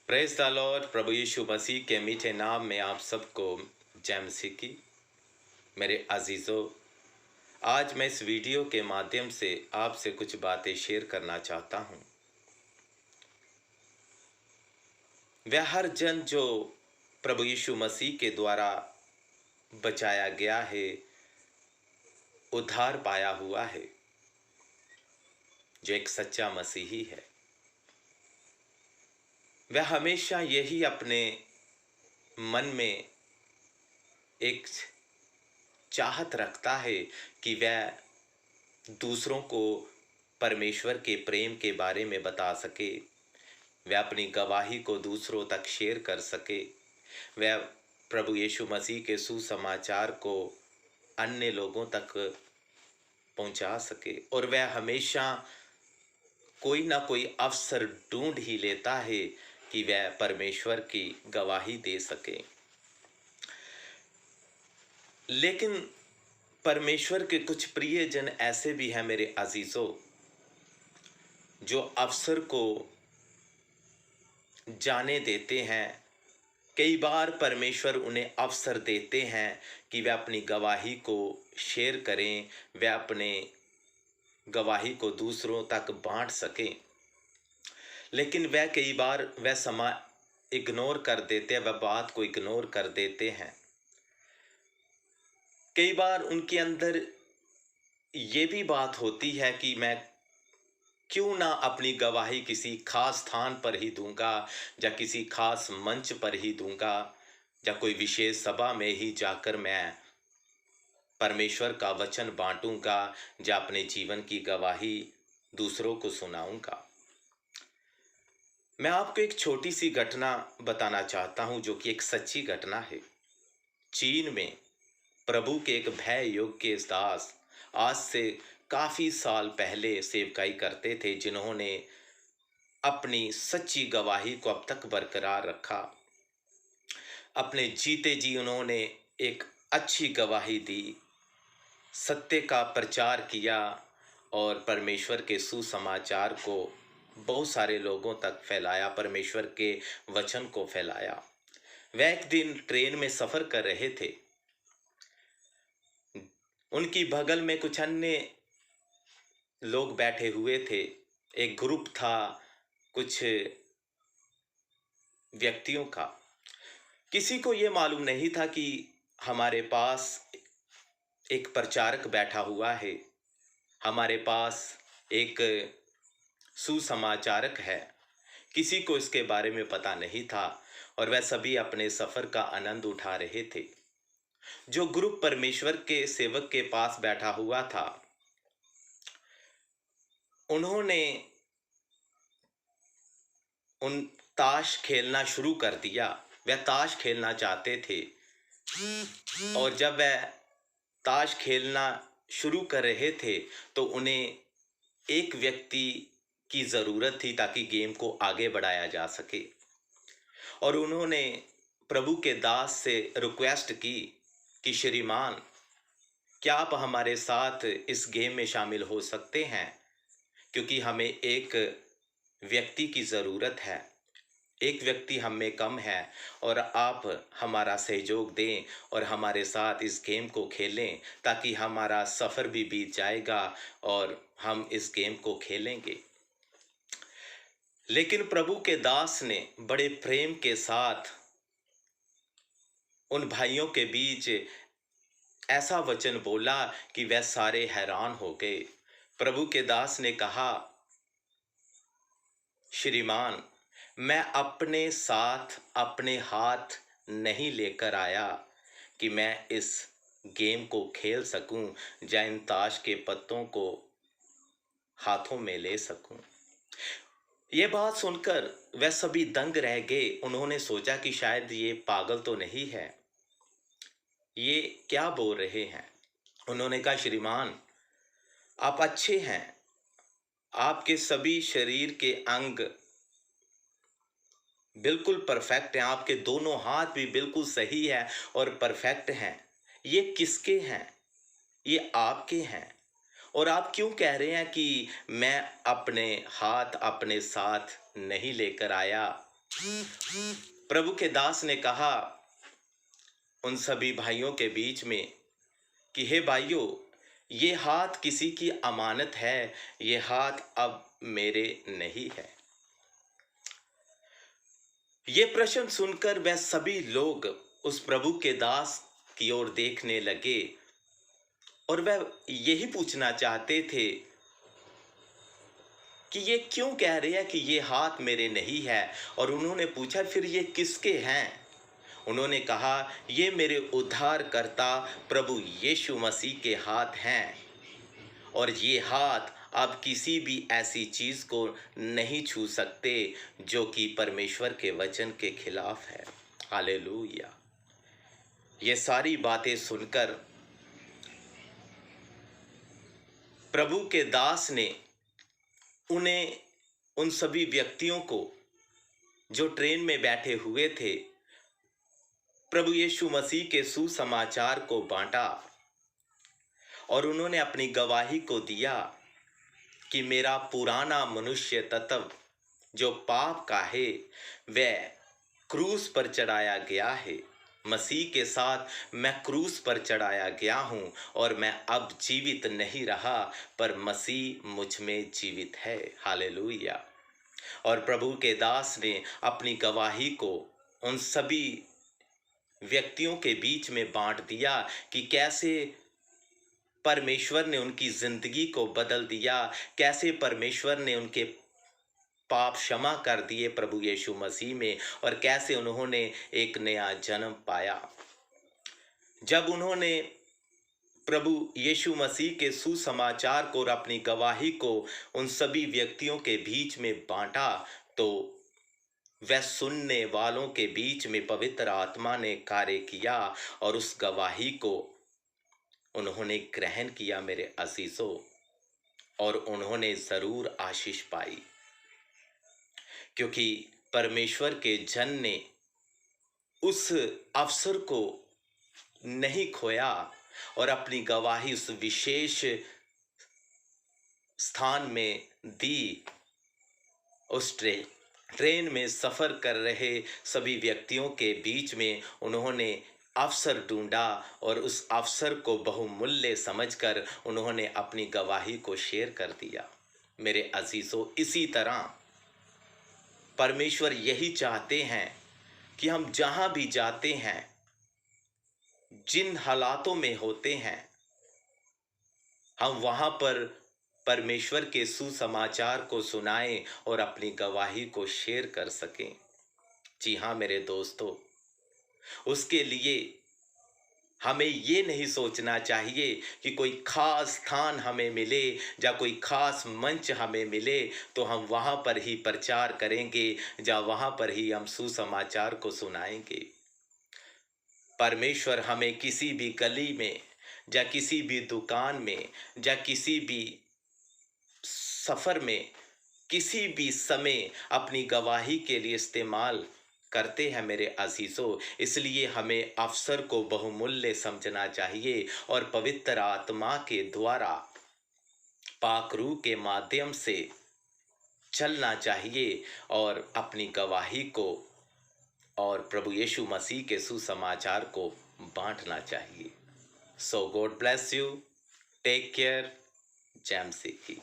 Praise the lord. प्रभु यीशु मसीह के मीठे नाम में आप सबको जय मसीह की। मेरे अजीज़ों, आज मैं इस वीडियो के माध्यम से आपसे कुछ बातें शेयर करना चाहता हूँ। वह हर जन जो प्रभु यीशु मसीह के द्वारा बचाया गया है, उद्धार पाया हुआ है, जो एक सच्चा मसीही है, वह हमेशा यही अपने मन में एक चाहत रखता है कि वह दूसरों को परमेश्वर के प्रेम के बारे में बता सके, वह अपनी गवाही को दूसरों तक शेयर कर सके, वह प्रभु यीशु मसीह के सुसमाचार को अन्य लोगों तक पहुंचा सके। और वह हमेशा कोई ना कोई अवसर ढूंढ ही लेता है कि वह परमेश्वर की गवाही दे सके। लेकिन परमेश्वर के कुछ प्रियजन ऐसे भी हैं मेरे अजीजों, जो अवसर को जाने देते हैं। कई बार परमेश्वर उन्हें अवसर देते हैं कि वे अपनी गवाही को शेयर करें, वे अपने गवाही को दूसरों तक बांट सकें। लेकिन वह कई बार वह समय इग्नोर कर देते हैं, वह बात को इग्नोर कर देते हैं। कई बार उनके अंदर ये भी बात होती है कि मैं क्यों ना अपनी गवाही किसी खास स्थान पर ही दूंगा, या किसी खास मंच पर ही दूंगा, या कोई विशेष सभा में ही जाकर मैं परमेश्वर का वचन बांटूंगा, या अपने जीवन की गवाही दूसरों को सुनाऊंगा। मैं आपको एक छोटी सी घटना बताना चाहता हूं, जो कि एक सच्ची घटना है। चीन में प्रभु के एक भय योग्य दास आज से काफी साल पहले सेवकाई करते थे, जिन्होंने अपनी सच्ची गवाही को अब तक बरकरार रखा। अपने जीते जी उन्होंने एक अच्छी गवाही दी, सत्य का प्रचार किया और परमेश्वर के सुसमाचार को बहुत सारे लोगों तक फैलाया, परमेश्वर के वचन को फैलाया। वह एक दिन ट्रेन में सफर कर रहे थे। उनकी बगल में कुछ अन्य लोग बैठे हुए थे। एक ग्रुप था कुछ व्यक्तियों का। किसी को ये मालूम नहीं था कि हमारे पास एक प्रचारक बैठा हुआ है, हमारे पास एक सुसमाचारक है। किसी को इसके बारे में पता नहीं था और वह सभी अपने सफर का आनंद उठा रहे थे। जो ग्रुप परमेश्वर के सेवक के पास बैठा हुआ था, उन्होंने उन ताश खेलना शुरू कर दिया। वह ताश खेलना चाहते थे और जब वह ताश खेलना शुरू कर रहे थे तो उन्हें एक व्यक्ति की ज़रूरत थी ताकि गेम को आगे बढ़ाया जा सके। और उन्होंने प्रभु के दास से रिक्वेस्ट की कि श्रीमान, क्या आप हमारे साथ इस गेम में शामिल हो सकते हैं, क्योंकि हमें एक व्यक्ति की ज़रूरत है, एक व्यक्ति हम में कम है और आप हमारा सहयोग दें और हमारे साथ इस गेम को खेलें, ताकि हमारा सफ़र भी बीत जाएगा और हम इस गेम को खेलेंगे। लेकिन प्रभु के दास ने बड़े प्रेम के साथ उन भाइयों के बीच ऐसा वचन बोला कि वह सारे हैरान हो गए। प्रभु के दास ने कहा, श्रीमान, मैं अपने साथ अपने हाथ नहीं लेकर आया कि मैं इस गेम को खेल सकूं, या इन ताश के पत्तों को हाथों में ले सकूं। ये बात सुनकर वह सभी दंग रह गए। उन्होंने सोचा कि शायद ये पागल तो नहीं है, ये क्या बोल रहे हैं। उन्होंने कहा, श्रीमान, आप अच्छे हैं, आपके सभी शरीर के अंग बिल्कुल परफेक्ट हैं, आपके दोनों हाथ भी बिल्कुल सही है और परफेक्ट हैं। ये किसके हैं? ये आपके हैं। और आप क्यों कह रहे हैं कि मैं अपने हाथ अपने साथ नहीं लेकर आया? प्रभु के दास ने कहा उन सभी भाइयों के बीच में कि हे भाइयों, ये हाथ किसी की अमानत है, ये हाथ अब मेरे नहीं है। ये प्रश्न सुनकर वह सभी लोग उस प्रभु के दास की ओर देखने लगे और वह यही पूछना चाहते थे कि ये क्यों कह रहे हैं कि ये हाथ मेरे नहीं है। और उन्होंने पूछा फिर ये किसके हैं। उन्होंने कहा ये मेरे उद्धारकर्ता प्रभु यीशु मसीह के हाथ हैं और ये हाथ अब किसी भी ऐसी चीज को नहीं छू सकते जो कि परमेश्वर के वचन के खिलाफ है। हालेलुया। ये सारी बातें सुनकर प्रभु के दास ने उन सभी व्यक्तियों को जो ट्रेन में बैठे हुए थे प्रभु यीशु मसीह के सुसमाचार को बांटा और उन्होंने अपनी गवाही को दिया कि मेरा पुराना मनुष्य तत्व जो पाप का है वह क्रूस पर चढ़ाया गया है। मसीह के साथ मैं क्रूस पर चढ़ाया गया हूं और मैं अब जीवित नहीं रहा पर मसीह मुझ में जीवित है। हालेलुया। और प्रभु के दास ने अपनी गवाही को उन सभी व्यक्तियों के बीच में बांट दिया कि कैसे परमेश्वर ने उनकी जिंदगी को बदल दिया, कैसे परमेश्वर ने उनके पाप क्षमा कर दिए प्रभु यीशु मसीह में और कैसे उन्होंने एक नया जन्म पाया। जब उन्होंने प्रभु यीशु मसीह के सुसमाचार को और अपनी गवाही को उन सभी व्यक्तियों के बीच में बांटा तो वह सुनने वालों के बीच में पवित्र आत्मा ने कार्य किया और उस गवाही को उन्होंने ग्रहण किया मेरे अजीजों, और उन्होंने जरूर आशीष पाई क्योंकि परमेश्वर के जन ने उस अवसर को नहीं खोया और अपनी गवाही उस विशेष स्थान में दी। उस ट्रेन में सफर कर रहे सभी व्यक्तियों के बीच में उन्होंने अवसर ढूंढा और उस अवसर को बहुमूल्य समझकर उन्होंने अपनी गवाही को शेयर कर दिया। मेरे अजीजों, इसी तरह परमेश्वर यही चाहते हैं कि हम जहां भी जाते हैं, जिन हालातों में होते हैं, हम वहां पर परमेश्वर के सुसमाचार को सुनाएं और अपनी गवाही को शेयर कर सकें। जी हाँ मेरे दोस्तों, उसके लिए हमें ये नहीं सोचना चाहिए कि कोई खास स्थान हमें मिले या कोई खास मंच हमें मिले तो हम वहाँ पर ही प्रचार करेंगे या वहाँ पर ही हम सुसमाचार को सुनाएंगे। परमेश्वर हमें किसी भी गली में या किसी भी दुकान में या किसी भी सफ़र में किसी भी समय अपनी गवाही के लिए इस्तेमाल करते हैं मेरे अजीजों। इसलिए हमें अवसर को बहुमूल्य समझना चाहिए और पवित्र आत्मा के द्वारा पाक रूह के माध्यम से चलना चाहिए और अपनी गवाही को और प्रभु यीशु मसीह के सुसमाचार को बांटना चाहिए। So God bless you, take care, जय मसीह की।